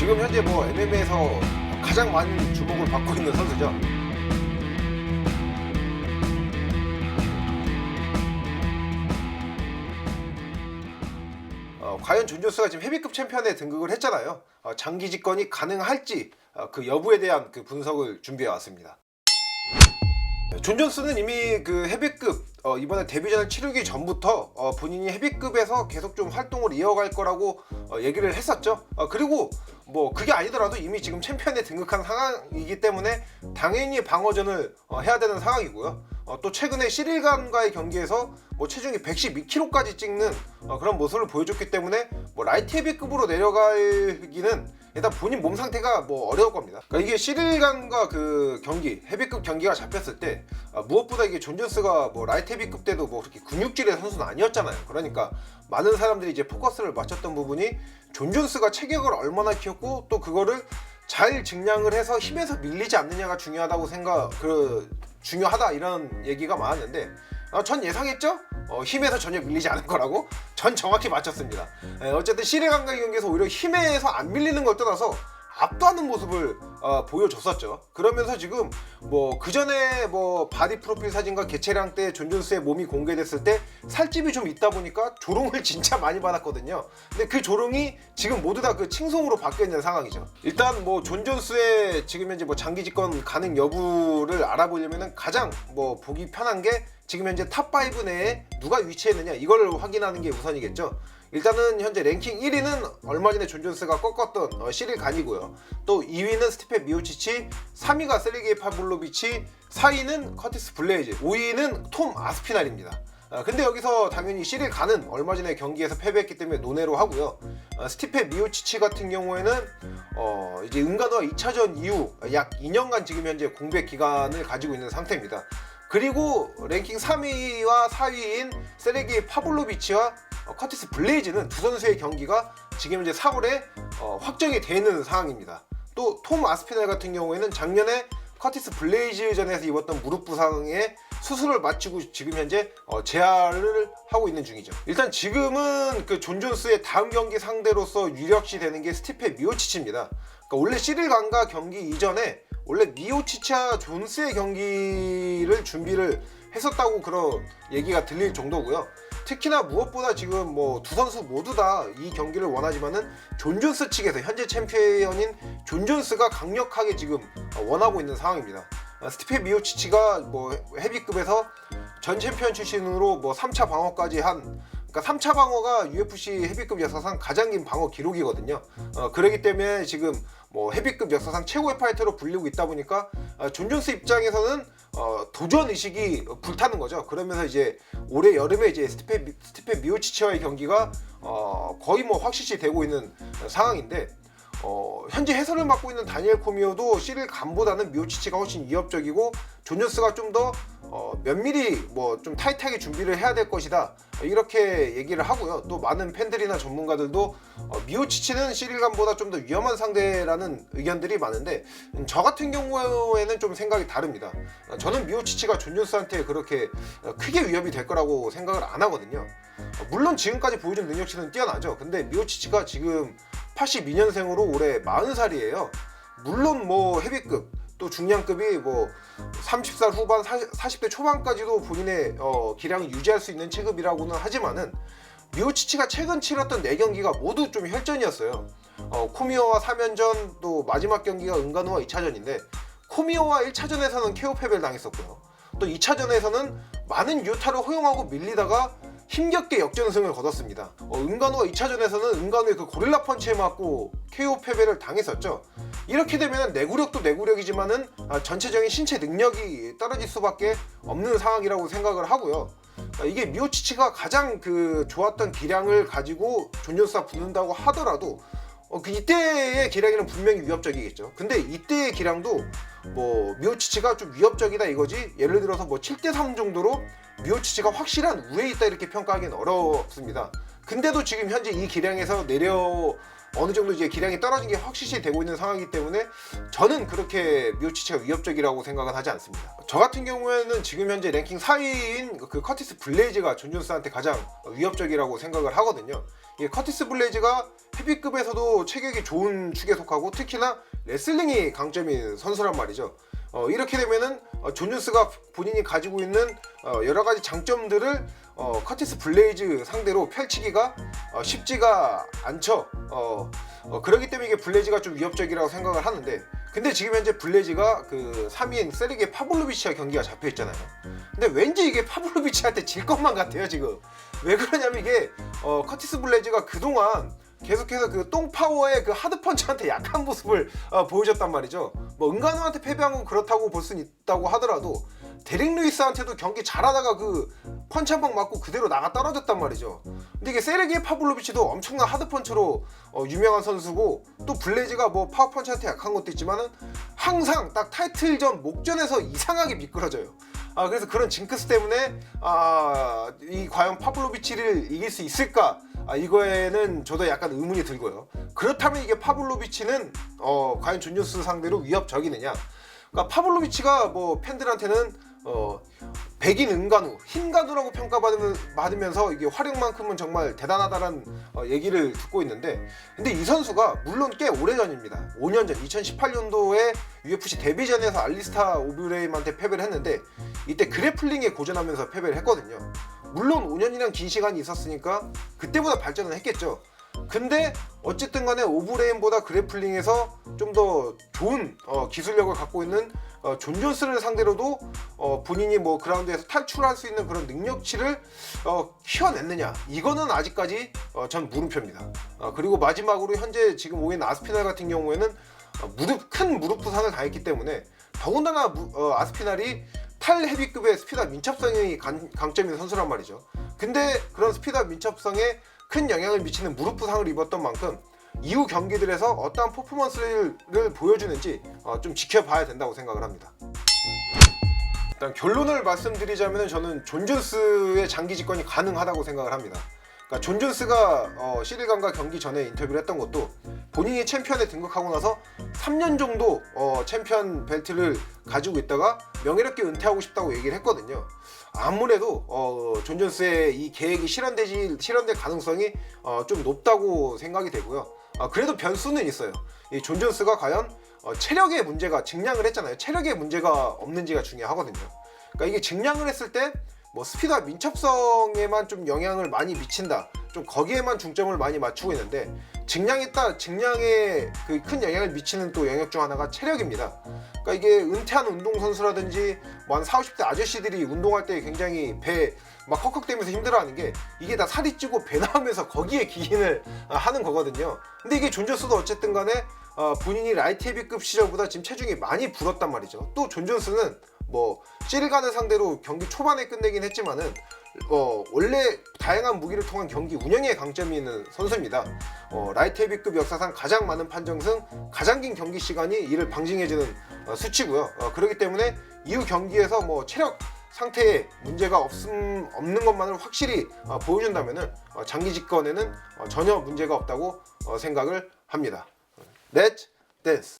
지금 현재 뭐 MMA에서 가장 많은 주목을 받고 있는 선수죠. 과연 존 존스가 지금 헤비급 챔피언에 등극을 했잖아요. 장기 집권이 가능할지 그 여부에 대한 그 분석을 준비해 왔습니다. 존 존스는 이미 그 헤비급 이번에 데뷔전을 치르기 전부터 본인이 헤비급에서 계속 좀 활동을 이어갈 거라고 얘기를 했었죠. 그리고 뭐 그게 아니더라도 이미 지금 챔피언에 등극한 상황이기 때문에 당연히 방어전을 해야 되는 상황이고요. 또 최근에 시릴간과의 경기에서 뭐 체중이 112kg까지 찍는 그런 모습을 보여줬기 때문에 뭐 라이트 헤비급으로 내려가기는 일단 본인 몸 상태가 뭐 어려울 겁니다. 그러니까 이게 시릴간과 그 경기 헤비급 경기가 잡혔을 때 무엇보다 이게 존 존스가 뭐 라이트 헤비급 때도 뭐 그렇게 근육질의 선수는 아니었잖아요. 그러니까 많은 사람들이 이제 포커스를 맞췄던 부분이 존 존스가 체격을 얼마나 키웠고 또 그거를 잘 증량을 해서 힘에서 밀리지 않느냐가 중요하다 이런 얘기가 많았는데 전 예상했죠? 힘에서 전혀 밀리지 않을 거라고 전 정확히 맞췄습니다. 어쨌든 시릴간과의 경기에서 오히려 힘에서 안 밀리는 걸 떠나서 압도하는 모습을 보여줬었죠. 그러면서 지금 뭐 그전에 뭐 바디 프로필 사진과 개체량 때 존 존스의 몸이 공개됐을 때 살집이 좀 있다 보니까 조롱을 진짜 많이 받았거든요. 근데 그 조롱이 지금 모두 다 그 칭송으로 바뀌어 있는 상황이죠. 일단 뭐 존 존스의 지금 현재 뭐 장기 집권 가능 여부를 알아보려면은 가장 뭐 보기 편한 게 지금 현재 탑5 내에 누가 위치했느냐 이걸 확인하는 게 우선이겠죠. 일단은 현재 랭킹 1위는 얼마 전에 존 존스가 꺾었던 시릴간이고요. 또 2위는 스티페 미오치치, 3위가 세르게이 파블로비치, 4위는 커티스 블레이즈, 5위는 톰 아스피날입니다. 근데 여기서 당연히 시릴간은 얼마 전에 경기에서 패배했기 때문에 논외로 하고요. 스티페 미오치치 같은 경우에는 이제 은간호와 2차전 이후 약 2년간 지금 현재 공백 기간을 가지고 있는 상태입니다. 그리고 랭킹 3위와 4위인 세르게이 파블로비치와 커티스 블레이즈는 두 선수의 경기가 지금 이제 4월에 확정이 되는 상황입니다. 또 톰 아스피날 같은 경우에는 작년에 커티스 블레이즈전에서 입었던 무릎 부상에 수술을 마치고 지금 현재 재활을 하고 있는 중이죠. 일단 지금은 그 존 존스의 다음 경기 상대로서 유력시 되는 게 스티페 미오치치입니다. 그러니까 원래 시릴간과 경기 이전에 원래 미오치치와 존스의 경기를 준비를 했었다고 그런 얘기가 들릴 정도고요. 특히나 무엇보다 지금 뭐 두 선수 모두 다 이 경기를 원하지만은 존 존스 측에서 현재 챔피언인 존 존스가 강력하게 지금 원하고 있는 상황입니다. 스티페 미오치치가 뭐 헤비급에서 전 챔피언 출신으로 뭐 3차 방어까지 한 그러니까 3차 방어가 UFC 헤비급 역사상 가장 긴 방어 기록이거든요. 그렇기 때문에 지금 뭐 헤비급 역사상 최고의 파이터로 불리고 있다 보니까 존 존스 입장에서는 도전 의식이 불타는 거죠. 그러면서 이제 올해 여름에 이제 스티페 미오치치와의 경기가 거의 뭐 확실시 되고 있는 상황인데 현재 해설을 맡고 있는 다니엘 코미오도 시릴간보다는 미오치치가 훨씬 위협적이고 존 존스가 좀 더 면밀히 뭐 좀 타이트하게 준비를 해야 될 것이다 이렇게 얘기를 하고요. 또 많은 팬들이나 전문가들도 미오치치는 시릴간보다 좀 더 위험한 상대라는 의견들이 많은데 저 같은 경우에는 좀 생각이 다릅니다. 저는 미오치치가 존 존스한테 그렇게 크게 위협이 될 거라고 생각을 안 하거든요. 물론 지금까지 보여준 능력치는 뛰어나죠. 근데 미오치치가 지금 82년생으로 올해 40살이에요. 물론 뭐 헤비급 또 중량급이 뭐 30살 후반 40대 초반까지도 본인의 기량을 유지할 수 있는 체급이라고는 하지만은 미오치치가 최근 치렀던 4경기가 모두 좀 혈전이었어요. 코미오와 3연전 또 마지막 경기가 은간호와 2차전인데 코미오와 1차전에서는 KO 패배를 당했었고요. 또 2차전에서는 많은 유타를 허용하고 밀리다가 힘겹게 역전승을 거뒀습니다. 은간호가 2차전에서는 은간호의 그 고릴라 펀치에 맞고 KO 패배를 당했었죠. 이렇게 되면 내구력도 내구력이지만은 전체적인 신체 능력이 떨어질 수밖에 없는 상황이라고 생각을 하고요. 이게 미오치치가 가장 그 좋았던 기량을 가지고 존 존스와 붙는다고 하더라도 이때의 기량에는 분명히 위협적이겠죠. 근데 이때의 기량도 뭐 미오치치가 좀 위협적이다 이거지 예를 들어서 뭐 7대3 정도로 미오치치가 확실한 우위에 있다 이렇게 평가하기는 어렵습니다. 근데도 지금 현재 이 기량에서 어느 정도 이제 기량이 떨어진 게 확실시 되고 있는 상황이기 때문에 저는 그렇게 미오치치가 위협적이라고 생각은 하지 않습니다. 저 같은 경우에는 지금 현재 랭킹 4위인 그 커티스 블레이즈가 존 존스한테 가장 위협적이라고 생각을 하거든요. 이 커티스 블레이즈가 헤비급에서도 체격이 좋은 축에 속하고 특히나 레슬링이 강점인 선수란 말이죠. 이렇게 되면은 존 존스가 본인이 가지고 있는 여러 가지 장점들을 커티스 블레이즈 상대로 펼치기가 쉽지가 않죠. 그렇기 때문에 이게 블레이즈가 좀 위협적이라고 생각을 하는데, 근데 지금 현재 블레이즈가 그 3위인 세르게이 파블로비치와 경기가 잡혀 있잖아요. 근데 왠지 이게 파블로비치한테 질 것만 같아요 지금. 왜 그러냐면 이게 커티스 블레이즈가 그동안 계속해서 그 똥파워의 그 하드펀치한테 약한 모습을 보여줬단 말이죠. 뭐 은간우한테 패배한 건 그렇다고 볼 수는 있다고 하더라도 데릭 루이스한테도 경기 잘하다가 그 펀치 한 방 맞고 그대로 나가 떨어졌단 말이죠. 근데 이게 세르게이 파블로비치도 엄청난 하드펀치로 유명한 선수고, 또 블레이즈가 뭐 파워펀치한테 약한 것도 있지만은 항상 딱 타이틀전 목전에서 이상하게 미끄러져요. 그래서 그런 징크스 때문에 이 과연 파블로비치를 이길 수 있을까? 이거에는 저도 약간 의문이 들고요. 그렇다면 이게 파블로비치는 과연 존 존스 상대로 위협적이느냐? 그러니까 파블로비치가 뭐 팬들한테는 백인 은간우, 흰간우라고 평가받으면서 이게 활약만큼은 정말 대단하다라는 얘기를 듣고 있는데, 근데 이 선수가 물론 꽤 오래전입니다. 5년 전 2018년도에 UFC 데뷔전에서 알리스타 오브레임한테 패배를 했는데 이때 그래플링에 고전하면서 패배를 했거든요. 물론 5년이란 긴 시간이 있었으니까 그때보다 발전을 했겠죠. 근데 어쨌든 간에 오브레인보다 그래플링에서 좀 더 좋은 기술력을 갖고 있는 존 존스를 상대로도 본인이 뭐 그라운드에서 탈출할 수 있는 그런 능력치를 키워냈느냐, 이거는 아직까지 전 물음표입니다. 그리고 마지막으로 현재 지금 5위인 아스피날 같은 경우에는 큰 무릎 부상을 당했기 때문에 더군다나 아스피날이 탈 헤비급의 스피드와 민첩성이 강점인 선수란 말이죠. 근데 그런 스피드와 민첩성에 큰 영향을 미치는 무릎 부상을 입었던 만큼 이후 경기들에서 어떠한 퍼포먼스를 보여주는지 좀 지켜봐야 된다고 생각을 합니다. 일단 결론을 말씀드리자면 저는 존 존스의 장기 집권이 가능하다고 생각을 합니다. 그러니까 존 존스가 시릴간과 경기 전에 인터뷰를 했던 것도 본인이 챔피언에 등극하고 나서 3년 정도 챔피언 벨트를 가지고 있다가 명예롭게 은퇴하고 싶다고 얘기를 했거든요. 아무래도 존 존스의 이 계획이 실현될 가능성이 좀 높다고 생각이 되고요. 그래도 변수는 있어요. 이 존 존스가 과연 체력의 문제가, 증량을 했잖아요. 체력의 문제가 없는지가 중요하거든요. 그러니까 이게 증량을 했을 때 뭐 스피드와 민첩성에만 좀 영향을 많이 미친다, 좀 거기에만 중점을 많이 맞추고 있는데, 증량에 그 큰 영향을 미치는 또 영역 중 하나가 체력입니다. 그러니까 이게 은퇴한 운동선수라든지 뭐 한 40, 50대 아저씨들이 운동할 때 굉장히 배 막 헉헉대면서 힘들어하는 게 이게 다 살이 찌고 배 나오면서 거기에 기인을 하는 거거든요. 근데 이게 존 존스도 어쨌든 간에 본인이 라이트 헤비급 시절보다 지금 체중이 많이 불었단 말이죠. 또 존 존스는 뭐 시릴간을 상대로 경기 초반에 끝내긴 했지만은 원래 다양한 무기를 통한 경기 운영에 강점이 있는 선수입니다. 라이트 헤비급 역사상 가장 많은 판정승, 가장 긴 경기 시간이 이를 방증해주는 수치고요. 그렇기 때문에 이후 경기에서 뭐 체력 상태에 문제가 없는 것만을 확실히 보여준다면은 장기 집권에는 전혀 문제가 없다고 생각을 합니다. 렛츠 댄스.